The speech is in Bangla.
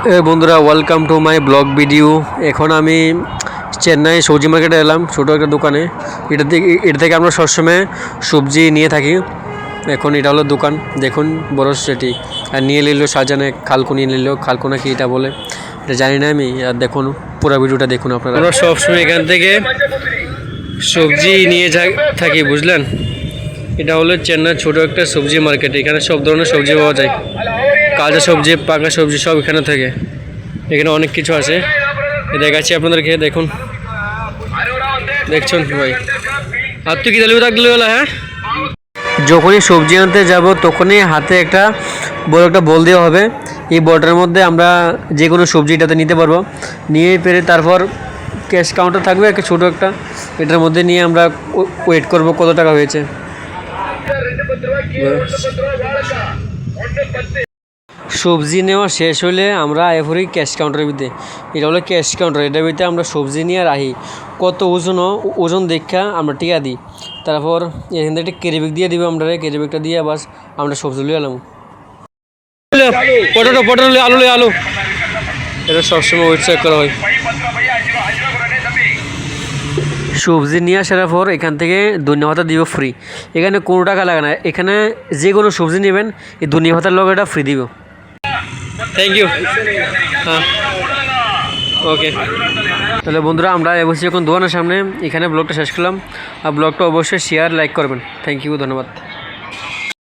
বন্ধুরা welcome to my blog video. এখন আমি চেন্নাই সবজি মার্কেটে এলাম, ছোটো একটা দোকানে। এটা থেকে আমরা সবসময় সবজি নিয়ে থাকি। এখন এটা হলো দোকান, দেখুন বড় সেটি। আর নিয়ে নিল সাজানে খালকু, নিয়ে নিল খালকু নাকি এটা বলে, এটা জানি না আমি। আর দেখুন পুরো ভিডিওটা দেখুন আপনারা। আমরা সবসময় এখান থেকে সবজি নিয়ে থাকি, বুঝলেন। এটা হলো চেন্নাই ছোটো একটা সবজি মার্কেট। এখানে সব ধরনের সবজি পাওয়া যায়, কাঁচা সবজি, পাকা সবজি সব এখানে থাকে। এখানে অনেক কিছু আছে, দেখাচ্ছি আপনাদেরকে। দেখুন, দেখছেন ভাই। আর তুই কি দিলি রাখলি? হ্যাঁ, যখনই সবজি আনতে যাব তখনই হাতে একটা বড় একটা বল দেওয়া হবে। এই বলটার মধ্যে আমরা যে কোনো সবজিটাতে নিতে পারবো। নিয়ে পেরে তারপর ক্যাশ কাউন্টার থাকবে একটা ছোটো একটা, এটার মধ্যে নিয়ে আমরা ওয়েট করব কত টাকা হয়েছে। সবজি নেওয়া শেষ হলে আমরা এরপরেই ক্যাশ কাউন্টারের ভিতরে, এটা হলো ক্যাশ কাউন্টার। এটার ভিতরে আমরা সবজি নিয়ে রাখি, কত ওজন দেখা আমরা টিকা দিই। তারপর এখান থেকে একটা ক্যারিব্যাগ দিয়ে দিব আমরা, ক্যারিব্যাগটা দিয়ে বাস আমরা সবজি লিয়ে এলাম। পটেটো আলু এটা সবসময় ওয়েট চেক করা হয়। সবজি নিয়ে আসার পর এখান থেকে ধনিয়া পাতা দিব ফ্রি। এখানে কোনো টাকা লাগে না, এখানে যে কোনো সবজি নেবেন এই ধনিয়া পাতার লগে এটা ফ্রি দিব। Thank you. হ্যাঁ, ওকে। তাহলে বন্ধুরা আমরা বসে এখন দোকানের সামনে, এখানে ব্লগটা শেষ করলাম। আর ব্লগটা অবশ্যই শেয়ার লাইক করবেন। থ্যাংক ইউ, ধন্যবাদ।